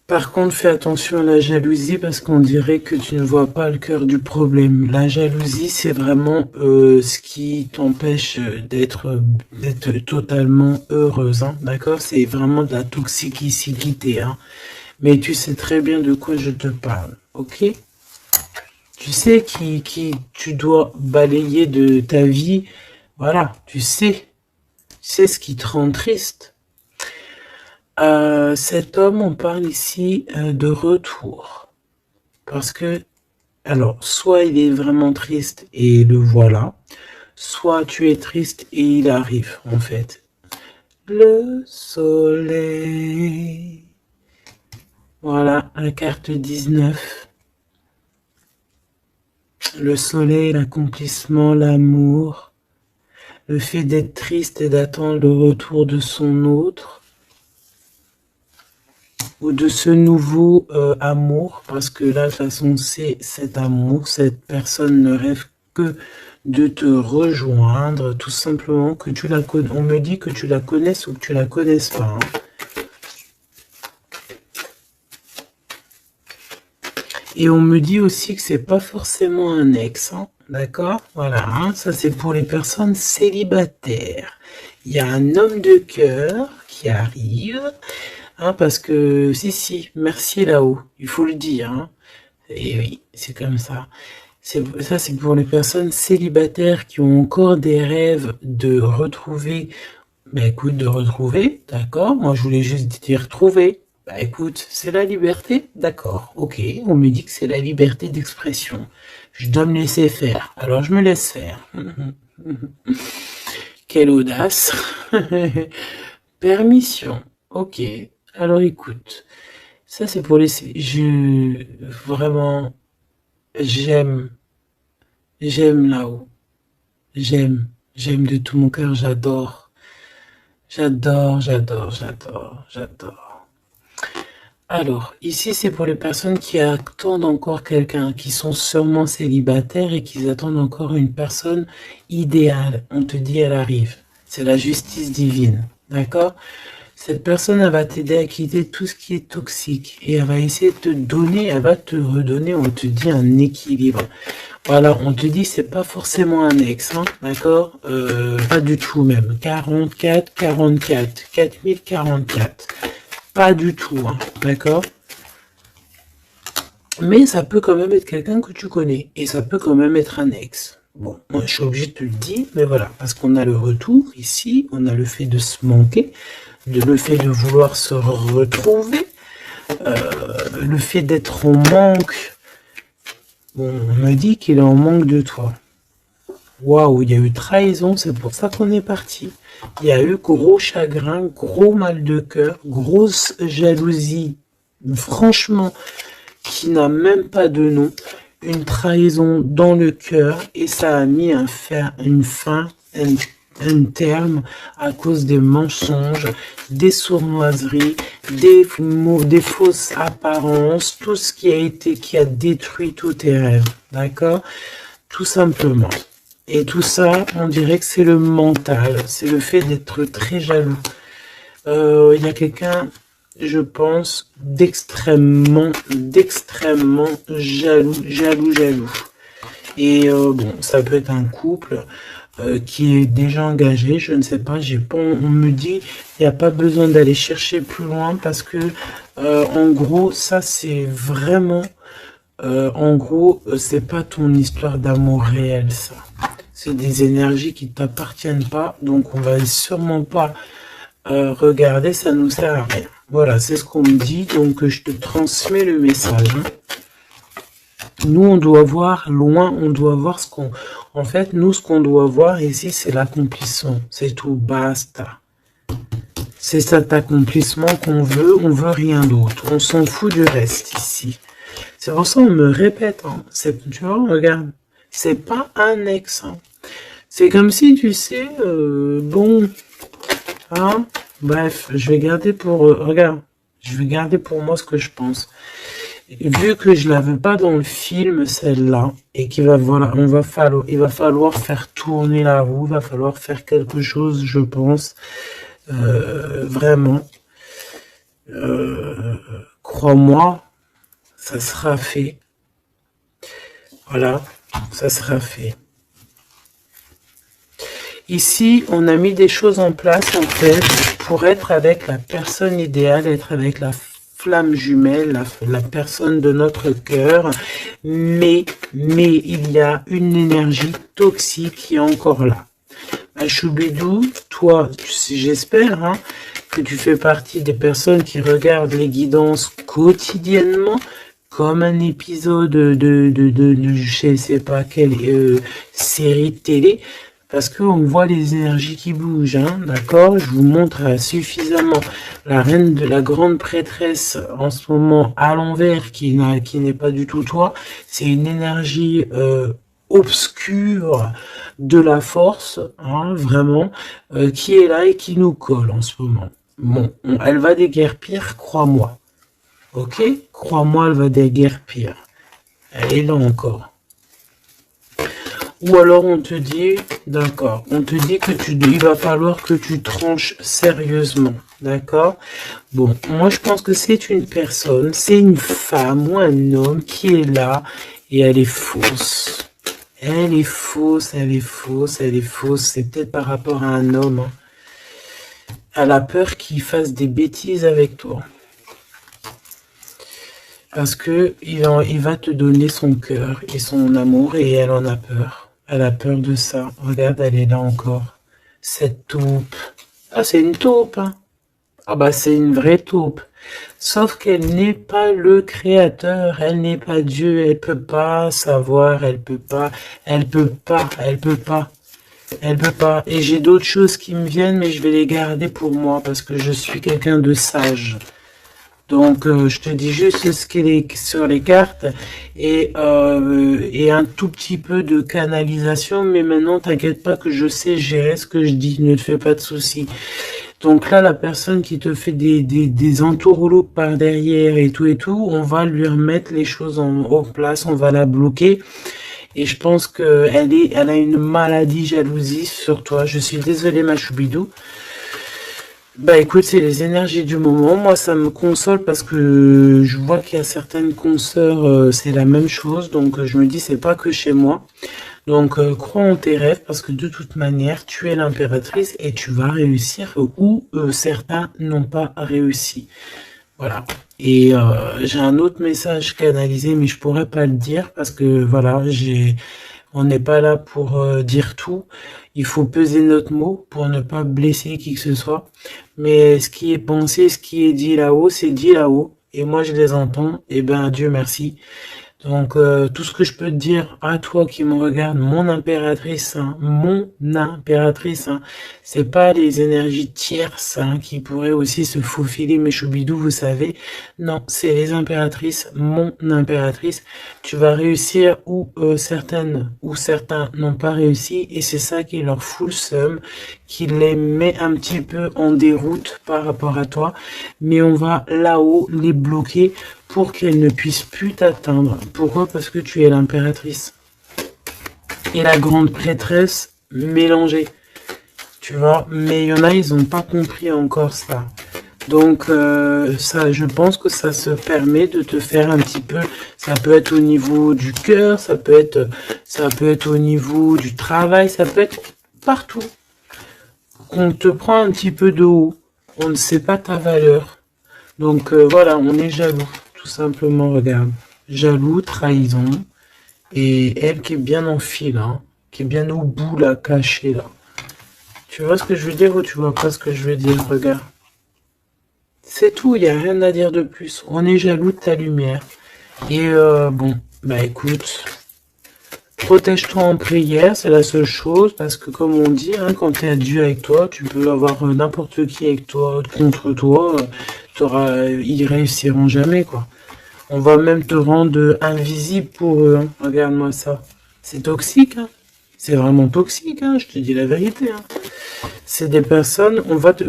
Par contre, fais attention à la jalousie parce qu'on dirait que tu ne vois pas le cœur du problème. La jalousie, c'est vraiment ce qui t'empêche d'être totalement heureuse, hein, d'accord? C'est vraiment de la toxicité, hein. Mais tu sais très bien de quoi je te parle, ok? Tu sais qui tu dois balayer de ta vie. Voilà, tu sais ce qui te rend triste. Cet homme, on parle ici de retour. Parce que, alors, soit il est vraiment triste et le voilà, soit tu es triste et il arrive, en fait. Le soleil. Voilà, la carte 19. Le soleil, l'accomplissement, l'amour, le fait d'être triste et d'attendre le retour de son autre, ou de ce nouveau amour, parce que là, de toute façon, c'est cet amour, cette personne ne rêve que de te rejoindre, tout simplement, que tu la connais. On me dit que tu la connaisses ou que tu la connaisses pas, hein. Et on me dit aussi que c'est pas forcément un ex, hein, d'accord? Voilà, hein, ça c'est pour les personnes célibataires. Il y a un homme de cœur qui arrive, hein, parce que si, merci là-haut, il faut le dire, hein. Et oui, c'est comme ça. Ça, c'est pour les personnes célibataires qui ont encore des rêves de retrouver. Ben écoute, de retrouver, d'accord. Moi, je voulais juste dire trouver. Bah écoute, c'est la liberté, d'accord, ok, on me dit que c'est la liberté d'expression. Je dois me laisser faire, alors je me laisse faire. Quelle audace. Permission, ok. Alors écoute, ça c'est pour les... Vraiment, j'aime là-haut. J'aime de tout mon cœur, j'adore. J'adore. Alors, ici, c'est pour les personnes qui attendent encore quelqu'un, qui sont sûrement célibataires et qui attendent encore une personne idéale. On te dit, elle arrive. C'est la justice divine, d'accord? Cette personne, elle va t'aider à quitter tout ce qui est toxique et elle va essayer de te donner, elle va te redonner, on te dit, un équilibre. Voilà, on te dit, c'est pas forcément un ex, hein, d'accord? Pas du tout même. 44, 4044. Pas du tout, hein, d'accord? Mais ça peut quand même être quelqu'un que tu connais. Et ça peut quand même être un ex. Bon, moi je suis obligé de te le dire, mais voilà. Parce qu'on a le retour ici, on a le fait de se manquer, le fait de vouloir se retrouver, le fait d'être en manque. Bon, on me dit qu'il est en manque de toi. Waouh, il y a eu trahison, c'est pour ça qu'on est parti. Il y a eu gros chagrin, gros mal de cœur, grosse jalousie, franchement, qui n'a même pas de nom. Une trahison dans le cœur et ça a mis un terme à cause des mensonges, des sournoiseries, des fausses apparences, tout ce qui a détruit tous tes rêves, d'accord? Tout simplement. Et tout ça, on dirait que c'est le mental, c'est le fait d'être très jaloux. Il y a quelqu'un, je pense, d'extrêmement jaloux. Et bon, ça peut être un couple qui est déjà engagé, je ne sais pas, on me dit, il n'y a pas besoin d'aller chercher plus loin parce que, en gros, ça c'est vraiment, en gros, c'est pas ton histoire d'amour réel, ça. C'est des énergies qui t'appartiennent pas, donc on va sûrement pas regarder, ça nous sert à rien. Voilà, c'est ce qu'on me dit, donc je te transmets le message, hein. Nous, on doit voir loin, on doit voir ce qu'on... En fait, nous, ce qu'on doit voir ici, c'est l'accomplissement. C'est tout, basta. C'est cet accomplissement qu'on veut, on veut rien d'autre. On s'en fout du reste ici. C'est pour ça qu'on me répète, hein. Tu vois, regarde, c'est pas un ex, hein. C'est comme si, tu sais, bon, hein, bref, je vais garder pour... regarde, je vais garder pour moi ce que je pense. Vu que je l'avais pas dans le film, celle-là, et qu'il va, voilà, il va falloir faire tourner la roue, il va falloir faire quelque chose, je pense, vraiment. crois-moi, ça sera fait. Voilà, ça sera fait. Ici, on a mis des choses en place, en fait, pour être avec la personne idéale, être avec la flamme jumelle, la personne de notre cœur. Mais il y a une énergie toxique qui est encore là. Choubidou, toi, j'espère hein, que tu fais partie des personnes qui regardent les guidances quotidiennement, comme un épisode de je ne sais pas quelle série de télé, parce qu'on voit les énergies qui bougent, hein, d'accord. Je vous montre suffisamment la reine de la grande prêtresse en ce moment à l'envers, qui n'est pas du tout toi. C'est une énergie obscure de la force, hein, vraiment, qui est là et qui nous colle en ce moment. Bon, elle va déguerpir, crois-moi. Ok, crois-moi, elle va déguerpir. Elle est là encore. Ou alors on te dit, d'accord, on te dit que il va falloir que tu tranches sérieusement, d'accord. Bon, moi je pense que c'est une personne, c'est une femme ou un homme qui est là et elle est fausse. Elle est fausse, elle est fausse, elle est fausse. C'est peut-être par rapport à un homme. Hein. Elle a peur qu'il fasse des bêtises avec toi. Parce que il va te donner son cœur et son amour et elle en a peur. Elle a peur de ça. Regarde, elle est là encore. Cette taupe. Ah, c'est une taupe, hein. Ah bah, c'est une vraie taupe. Sauf qu'elle n'est pas le créateur, elle n'est pas Dieu, elle peut pas savoir, elle peut pas. Et j'ai d'autres choses qui me viennent, mais je vais les garder pour moi parce que je suis quelqu'un de sage. Donc, je te dis juste ce qu'il est sur les cartes et un tout petit peu de canalisation. Mais maintenant, t'inquiète pas que je sais gérer ce que je dis. Ne te fais pas de soucis. Donc là, la personne qui te fait des entourloupes par derrière et tout, on va lui remettre les choses en place. On va la bloquer. Et je pense elle a une maladie jalousie sur toi. Je suis désolée, ma choubidou. Bah écoute, c'est les énergies du moment. Moi, ça me console parce que je vois qu'il y a certaines consoeurs, c'est la même chose. Donc, je me dis, c'est pas que chez moi. Donc, crois en tes rêves parce que de toute manière, tu es l'impératrice et tu vas réussir où certains n'ont pas réussi. Voilà. Et j'ai un autre message canalisé, mais je pourrais pas le dire parce que voilà, on n'est pas là pour dire tout. Il faut peser notre mot pour ne pas blesser qui que ce soit. Mais ce qui est pensé, ce qui est dit là-haut, c'est dit là-haut. Et moi, je les entends. Et ben, Dieu merci. Donc, tout ce que je peux te dire à toi qui me regarde, mon impératrice, hein, c'est pas les énergies tierces hein, qui pourraient aussi se faufiler, mes choubidous, vous savez. Non, c'est les impératrices, mon impératrice. Tu vas réussir où certaines ou certains n'ont pas réussi, et c'est ça qui leur fout le seum, qui les met un petit peu en déroute par rapport à toi. Mais on va là-haut les bloquer pour qu'elle ne puisse plus t'atteindre. Pourquoi? Parce que tu es l'impératrice. Et la grande prêtresse mélangée. Tu vois? Mais il y en a, ils n'ont pas compris encore ça. Donc, ça, je pense que ça se permet de te faire un petit peu... Ça peut être au niveau du cœur, ça peut être au niveau du travail, ça peut être partout. On te prend un petit peu de haut. On ne sait pas ta valeur. Donc, voilà, on est jaloux. Tout simplement, regarde. Jaloux, trahison. Et elle qui est bien en fil, hein, qui est bien au bout, là, cachée, là. Tu vois ce que je veux dire ou tu vois pas ce que je veux dire? Regarde. C'est tout, il n'y a rien à dire de plus. On est jaloux de ta lumière. Et bon, bah écoute, protège-toi en prière, c'est la seule chose, parce que comme on dit, hein, quand tu es Dieu avec toi, tu peux avoir n'importe qui avec toi, contre toi, ils réussiront jamais, quoi. On va même te rendre invisible pour eux. Hein. Regarde-moi ça. C'est toxique. Hein. C'est vraiment toxique. Hein. Je te dis la vérité. Hein. C'est des personnes,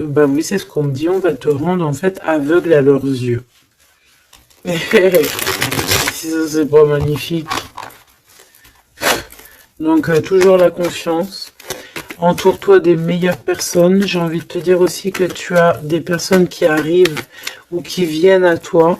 bah oui, c'est ce qu'on me dit, on va te rendre en fait aveugle à leurs yeux. Si ça c'est pas magnifique. Donc toujours la confiance. Entoure-toi des meilleures personnes. J'ai envie de te dire aussi que tu as des personnes qui arrivent ou qui viennent à toi.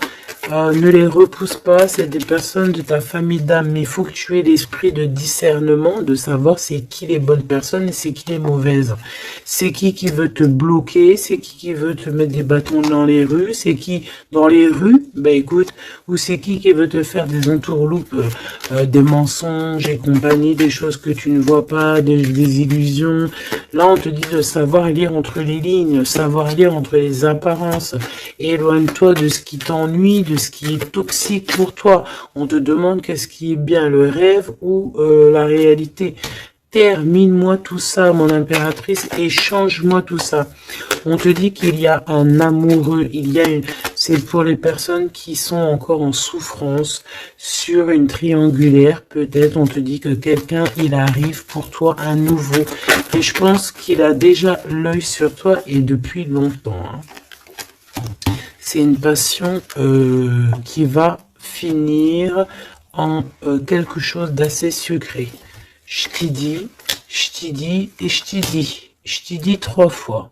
Ne les repousse pas, c'est des personnes de ta famille d'âme, mais il faut que tu aies l'esprit de discernement, de savoir c'est qui les bonnes personnes et c'est qui les mauvaises. C'est qui veut te bloquer, c'est qui veut te mettre des bâtons dans les rues, c'est qui dans les rues, bah écoute, ou c'est qui veut te faire des entourloupes, des mensonges et compagnie, des choses que tu ne vois pas, des illusions. Là, on te dit de savoir lire entre les lignes, savoir lire entre les apparences. Éloigne-toi de ce qui t'ennuie, de ce qui est toxique pour toi. On te demande qu'est-ce qui est bien, le rêve ou la réalité. Termine-moi tout ça, mon impératrice, et change-moi tout ça. On te dit qu'il y a un amoureux, c'est pour les personnes qui sont encore en souffrance sur une triangulaire. Peut-être on te dit que quelqu'un, il arrive pour toi à nouveau. Et je pense qu'il a déjà l'œil sur toi et depuis longtemps. Hein. C'est une passion qui va finir en quelque chose d'assez sucré. Je t'y dis et je t'y dis. Je t'y dis 3 fois.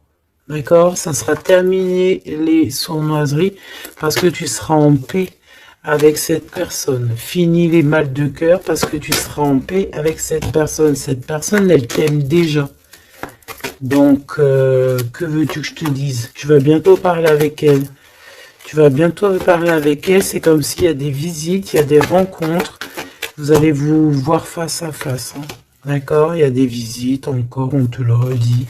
D'accord? Ça sera terminé les sournoiseries parce que tu seras en paix avec cette personne. Fini les mal de cœur parce que tu seras en paix avec cette personne. Cette personne, elle t'aime déjà. Donc, que veux-tu que je te dise? Tu vas bientôt parler avec elle. Tu vas bientôt parler avec elle. C'est comme s'il y a des visites, il y a des rencontres. Vous allez vous voir face à face. Hein. D'accord? Il y a des visites encore, on te le redit.